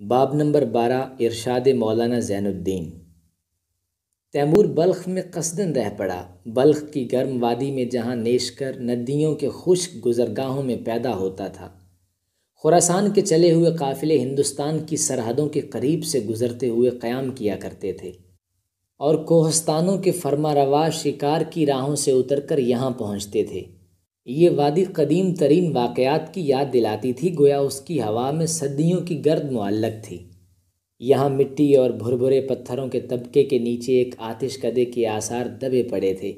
باب نمبر 12 ارشاد مولانا زین الدین۔ تیمور بلخ میں قصداً رہ پڑا۔ بلخ کی گرم وادی میں جہاں نیشکر ندیوں کے خشک گزرگاہوں میں پیدا ہوتا تھا۔ خراسان کے چلے ہوئے قافلے ہندوستان کی سرحدوں کے قریب سے گزرتے ہوئے قیام کیا کرتے تھے اور کوہستانوں کے فرما روا شکار کی راہوں سے اتر کر یہاں پہنچتے تھے۔ یہ وادی قدیم ترین واقعات کی یاد دلاتی تھی، گویا اس کی ہوا میں صدیوں کی گرد معلق تھی۔ یہاں مٹی اور بھربھرے پتھروں کے طبقے کے نیچے ایک آتش کدے کے آثار دبے پڑے تھے،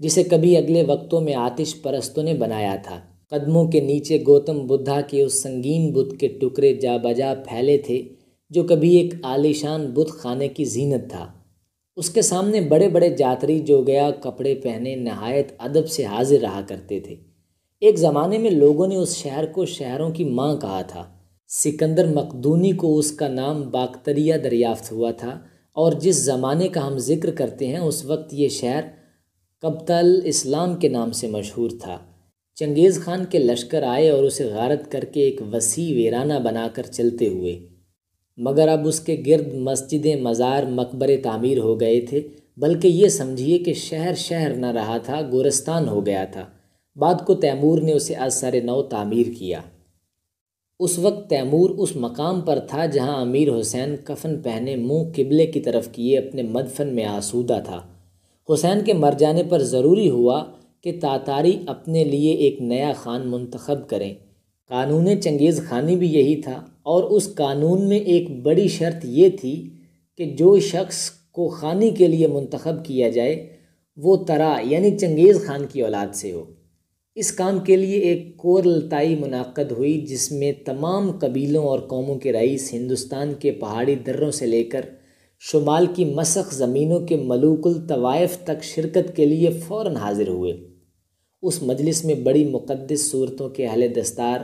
جسے کبھی اگلے وقتوں میں آتش پرستوں نے بنایا تھا۔ قدموں کے نیچے گوتم بدھا کے اس سنگین بت کے ٹکڑے جا بجا پھیلے تھے جو کبھی ایک عالیشان بت خانے کی زینت تھا۔ اس کے سامنے بڑے بڑے جاتری جو گیا کپڑے پہنے نہایت ادب سے حاضر رہا کرتے تھے۔ ایک زمانے میں لوگوں نے اس شہر کو شہروں کی ماں کہا تھا۔ سکندر مقدونی کو اس کا نام باکتریہ دریافت ہوا تھا، اور جس زمانے کا ہم ذکر کرتے ہیں اس وقت یہ شہر قبطہ الاسلام کے نام سے مشہور تھا۔ چنگیز خان کے لشکر آئے اور اسے غارت کر کے ایک وسیع ویرانہ بنا کر چلتے ہوئے، مگر اب اس کے گرد مسجدیں، مزار، مقبرے تعمیر ہو گئے تھے، بلکہ یہ سمجھیے کہ شہر شہر نہ رہا تھا، گورستان ہو گیا تھا۔ بعد کو تیمور نے اسے از سر نو تعمیر کیا۔ اس وقت تیمور اس مقام پر تھا جہاں امیر حسین کفن پہنے منہ قبلے کی طرف کیے اپنے مدفن میں آسودہ تھا۔ حسین کے مر جانے پر ضروری ہوا کہ تاتاری اپنے لیے ایک نیا خان منتخب کریں۔ قانون چنگیز خانی بھی یہی تھا، اور اس قانون میں ایک بڑی شرط یہ تھی کہ جو شخص کو خانی کے لیے منتخب کیا جائے وہ ترا یعنی چنگیز خان کی اولاد سے ہو۔ اس کام کے لیے ایک کورلتائی منعقد ہوئی جس میں تمام قبیلوں اور قوموں کے رئیس ہندوستان کے پہاڑی دروں سے لے کر شمال کی مسخ زمینوں کے ملوک الطوائف تک شرکت کے لیے فوراً حاضر ہوئے۔ اس مجلس میں بڑی مقدس صورتوں کے اہل دستار،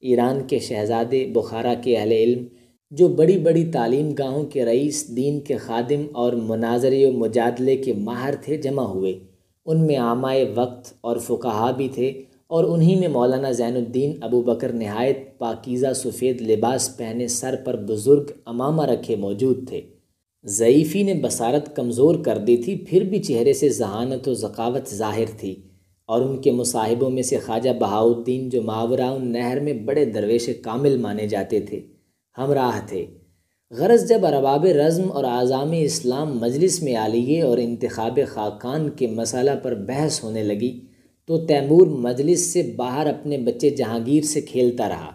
ایران کے شہزادے، بخارا کے اہل علم، جو بڑی بڑی تعلیم گاہوں کے رئیس، دین کے خادم اور مناظرے و مجادلے کے ماہر تھے، جمع ہوئے۔ ان میں عامائے وقت اور فقہا بھی تھے، اور انہی میں مولانا زین الدین ابو بکر نہایت پاکیزہ سفید لباس پہنے سر پر بزرگ عمامہ رکھے موجود تھے۔ ضعیفی نے بصارت کمزور کر دی تھی، پھر بھی چہرے سے ذہانت و ذکاوت ظاہر تھی، اور ان کے مصاحبوں میں سے خواجہ بہاؤالدین جو ماوراء النہر میں بڑے درویش کامل مانے جاتے تھے، ہمراہ تھے۔ غرض جب ارباب رزم اور اعظام اسلام مجلس میں آ لیے اور انتخاب خاقان کے مسئلہ پر بحث ہونے لگی تو تیمور مجلس سے باہر اپنے بچے جہانگیر سے کھیلتا رہا۔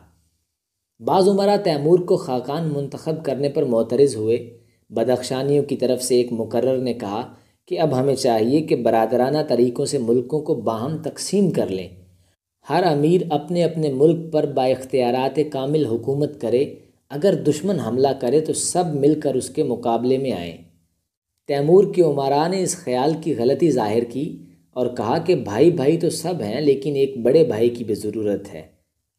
بعض امراء تیمور کو خاقان منتخب کرنے پر معترض ہوئے۔ بدخشانیوں کی طرف سے ایک مقرر نے کہا کہ اب ہمیں چاہیے کہ برادرانہ طریقوں سے ملکوں کو باہم تقسیم کر لیں، ہر امیر اپنے اپنے ملک پر با اختیارات کامل حکومت کرے، اگر دشمن حملہ کرے تو سب مل کر اس کے مقابلے میں آئیں۔ تیمور کے امراء نے اس خیال کی غلطی ظاہر کی اور کہا کہ بھائی بھائی تو سب ہیں، لیکن ایک بڑے بھائی کی بھی ضرورت ہے۔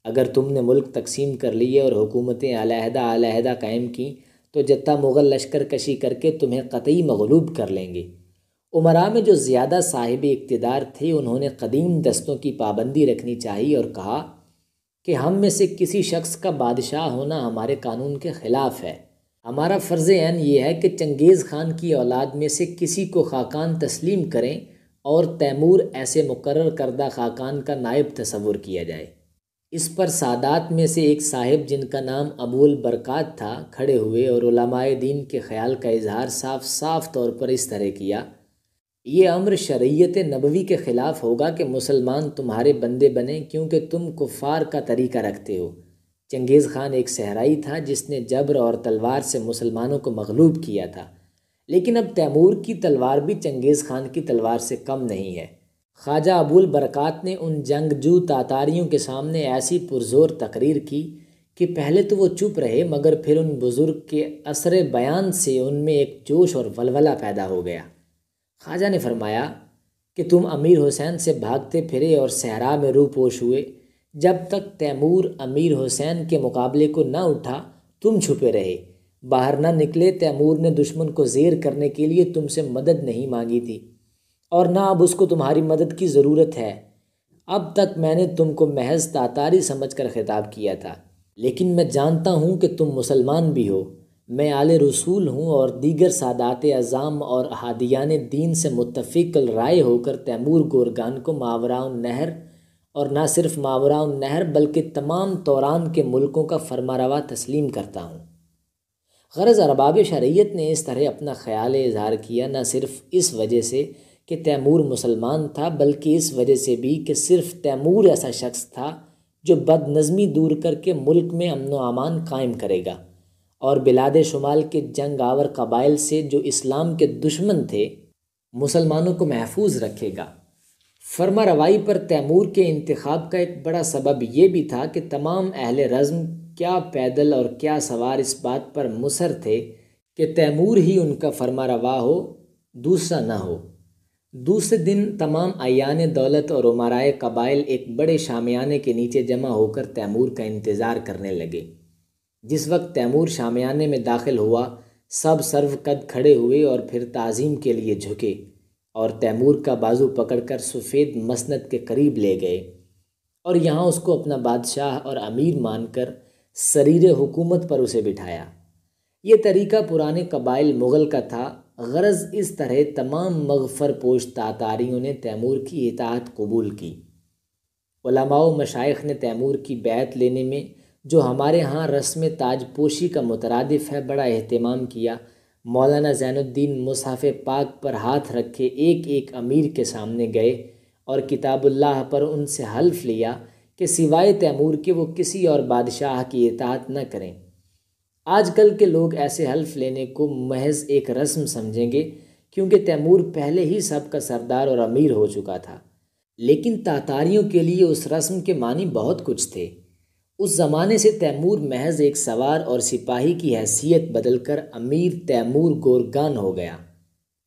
اگر تم نے ملک تقسیم کر لیے اور حکومتیں علیحدہ علیحدہ قائم کیں تو جتہ مغل لشکر کشی کر کے تمہیں قطعی مغلوب کر لیں گے۔ امراء میں جو زیادہ صاحب اقتدار تھے انہوں نے قدیم دستوں کی پابندی رکھنی چاہیے اور کہا کہ ہم میں سے کسی شخص کا بادشاہ ہونا ہمارے قانون کے خلاف ہے۔ ہمارا فرض عین یہ ہے کہ چنگیز خان کی اولاد میں سے کسی کو خاقان تسلیم کریں اور تیمور ایسے مقرر کردہ خاقان کا نائب تصور کیا جائے۔ اس پر سادات میں سے ایک صاحب جن کا نام ابو البرکات تھا کھڑے ہوئے اور علماء دین کے خیال کا اظہار صاف صاف طور پر اس طرح کیا: یہ امر شریعت نبوی کے خلاف ہوگا کہ مسلمان تمہارے بندے بنیں، کیونکہ تم کفار کا طریقہ رکھتے ہو۔ چنگیز خان ایک صحرائی تھا جس نے جبر اور تلوار سے مسلمانوں کو مغلوب کیا تھا، لیکن اب تیمور کی تلوار بھی چنگیز خان کی تلوار سے کم نہیں ہے۔ خواجہ ابو البرکات نے ان جنگجو تاتاریوں کے سامنے ایسی پرزور تقریر کی کہ پہلے تو وہ چپ رہے، مگر پھر ان بزرگ کے اثر بیان سے ان میں ایک جوش اور ولولہ پیدا ہو گیا۔ خواجہ نے فرمایا کہ تم امیر حسین سے بھاگتے پھرے اور صحرا میں رو پوش ہوئے، جب تک تیمور امیر حسین کے مقابلے کو نہ اٹھا تم چھپے رہے، باہر نہ نکلے۔ تیمور نے دشمن کو زیر کرنے کے لیے تم سے مدد نہیں مانگی تھی، اور نہ اب اس کو تمہاری مدد کی ضرورت ہے۔ اب تک میں نے تم کو محض تاتاری سمجھ کر خطاب کیا تھا، لیکن میں جانتا ہوں کہ تم مسلمان بھی ہو، میں آل رسول ہوں اور دیگر سادات اعظام اور ہادیان دین سے متفق الرائے ہو کر تیمور گورگان کو ماوراء النہر، اور نہ صرف ماوراء النہر بلکہ تمام توران کے ملکوں کا فرمانروا تسلیم کرتا ہوں۔ غرض ارباب شرعیت نے اس طرح اپنا خیال اظہار کیا، نہ صرف اس وجہ سے کہ تیمور مسلمان تھا بلکہ اس وجہ سے بھی کہ صرف تیمور ایسا شخص تھا جو بد نظمی دور کر کے ملک میں امن و امان قائم کرے گا اور بلاد شمال کے جنگ آور قبائل سے جو اسلام کے دشمن تھے مسلمانوں کو محفوظ رکھے گا۔ فرما روائی پر تیمور کے انتخاب کا ایک بڑا سبب یہ بھی تھا کہ تمام اہل رزم کیا پیدل اور کیا سوار اس بات پر مصر تھے کہ تیمور ہی ان کا فرما روا ہو، دوسرا نہ ہو۔ دوسرے دن تمام اعیان دولت اور امرائے قبائل ایک بڑے شامیانے کے نیچے جمع ہو کر تیمور کا انتظار کرنے لگے۔ جس وقت تیمور شامیانے میں داخل ہوا، سب سرو قد کھڑے ہوئے اور پھر تعظیم کے لیے جھکے اور تیمور کا بازو پکڑ کر سفید مسند کے قریب لے گئے اور یہاں اس کو اپنا بادشاہ اور امیر مان کر سریر حکومت پر اسے بٹھایا۔ یہ طریقہ پرانے قبائل مغل کا تھا۔ غرض اس طرح تمام مغفر پوش تاتاریوں نے تیمور کی اطاعت قبول کی۔ علماء و مشائخ نے تیمور کی بیعت لینے میں جو ہمارے ہاں رسم تاج پوشی کا مترادف ہے بڑا اہتمام کیا۔ مولانا زین الدین مصحف پاک پر ہاتھ رکھے ایک ایک امیر کے سامنے گئے اور کتاب اللہ پر ان سے حلف لیا کہ سوائے تیمور کے وہ کسی اور بادشاہ کی اطاعت نہ کریں۔ آج کل کے لوگ ایسے حلف لینے کو محض ایک رسم سمجھیں گے کیونکہ تیمور پہلے ہی سب کا سردار اور امیر ہو چکا تھا، لیکن تاتاریوں کے لیے اس رسم کے معنی بہت کچھ تھے۔ اس زمانے سے تیمور محض ایک سوار اور سپاہی کی حیثیت بدل کر امیر تیمور گورگان ہو گیا۔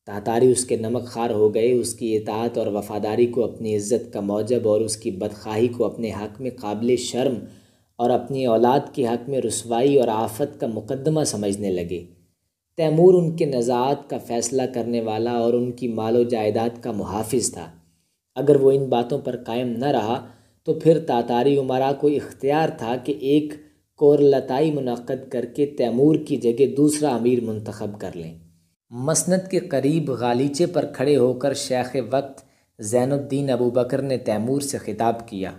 تاتاری اس کے نمک خوار ہو گئے، اس کی اطاعت اور وفاداری کو اپنی عزت کا موجب اور اس کی بدخواہی کو اپنے حق میں قابل شرم اور اپنی اولاد کے حق میں رسوائی اور آفت کا مقدمہ سمجھنے لگے۔ تیمور ان کے نزاعات کا فیصلہ کرنے والا اور ان کی مال و جائیداد کا محافظ تھا۔ اگر وہ ان باتوں پر قائم نہ رہا تو پھر تاتاری امراء کو اختیار تھا کہ ایک کورلتائی منعقد کر کے تیمور کی جگہ دوسرا امیر منتخب کر لیں۔ مسند کے قریب غالیچے پر کھڑے ہو کر شیخ وقت زین الدین ابو بکر نے تیمور سے خطاب کیا،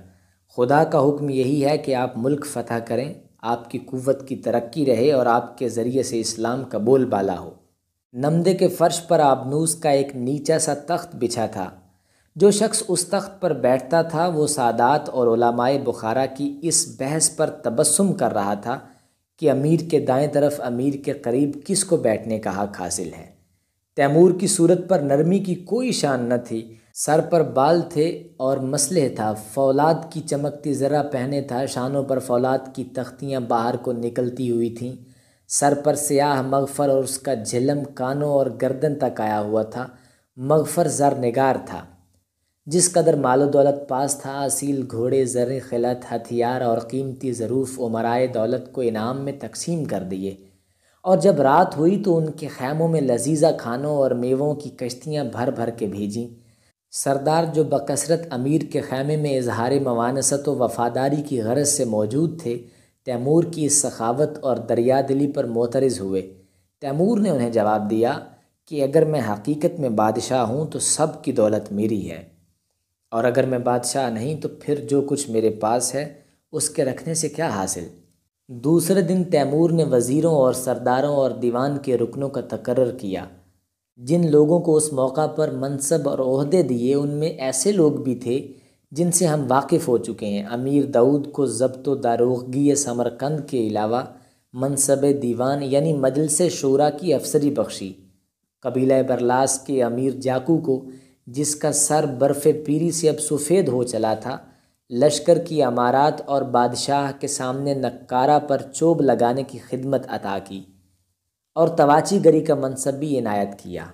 خدا کا حکم یہی ہے کہ آپ ملک فتح کریں، آپ کی قوت کی ترقی رہے اور آپ کے ذریعے سے اسلام کا بول بالا ہو۔ نمدے کے فرش پر آبنوس کا ایک نیچا سا تخت بچھا تھا۔ جو شخص اس تخت پر بیٹھتا تھا وہ سادات اور علماء بخارا کی اس بحث پر تبسم کر رہا تھا کہ امیر کے دائیں طرف امیر کے قریب کس کو بیٹھنے کا حق حاصل ہے۔ تیمور کی صورت پر نرمی کی کوئی شان نہ تھی، سر پر بال تھے اور مسلح تھا، فولاد کی چمکتی زرہ پہنے تھا، شانوں پر فولاد کی تختیاں باہر کو نکلتی ہوئی تھیں، سر پر سیاہ مغفر اور اس کا جھلم کانوں اور گردن تک آیا ہوا تھا۔ مغفر زرنگار تھا، جس قدر مال و دولت پاس تھا، اصیل گھوڑے، زریں خلعت، ہتھیار اور قیمتی ظروف امرائے دولت کو انعام میں تقسیم کر دیے، اور جب رات ہوئی تو ان کے خیموں میں لذیذہ کھانوں اور میووں کی کشتیاں بھر بھر کے بھیجیں۔ سردار جو بکثرت امیر کے خیمے میں اظہار موانست و وفاداری کی غرض سے موجود تھے، تیمور کی اس سخاوت اور دریا دلی پر معترض ہوئے۔ تیمور نے انہیں جواب دیا کہ اگر میں حقیقت میں بادشاہ ہوں تو سب کی دولت میری ہے، اور اگر میں بادشاہ نہیں تو پھر جو کچھ میرے پاس ہے اس کے رکھنے سے کیا حاصل۔ دوسرے دن تیمور نے وزیروں اور سرداروں اور دیوان کے رکنوں کا تقرر کیا۔ جن لوگوں کو اس موقع پر منصب اور عہدے دیے ان میں ایسے لوگ بھی تھے جن سے ہم واقف ہو چکے ہیں۔ امیر داؤد کو ضبط و داروغگی سمرقند کے علاوہ منصب دیوان یعنی مجلس شورا کی افسری بخشی۔ قبیلہ برلاس کے امیر جاکو کو، جس کا سر برف پیری سے اب سفید ہو چلا تھا، لشکر کی امارات اور بادشاہ کے سامنے نقارہ پر چوب لگانے کی خدمت عطا کی اور تواچی گری کا منصب بھی عنایت کیا۔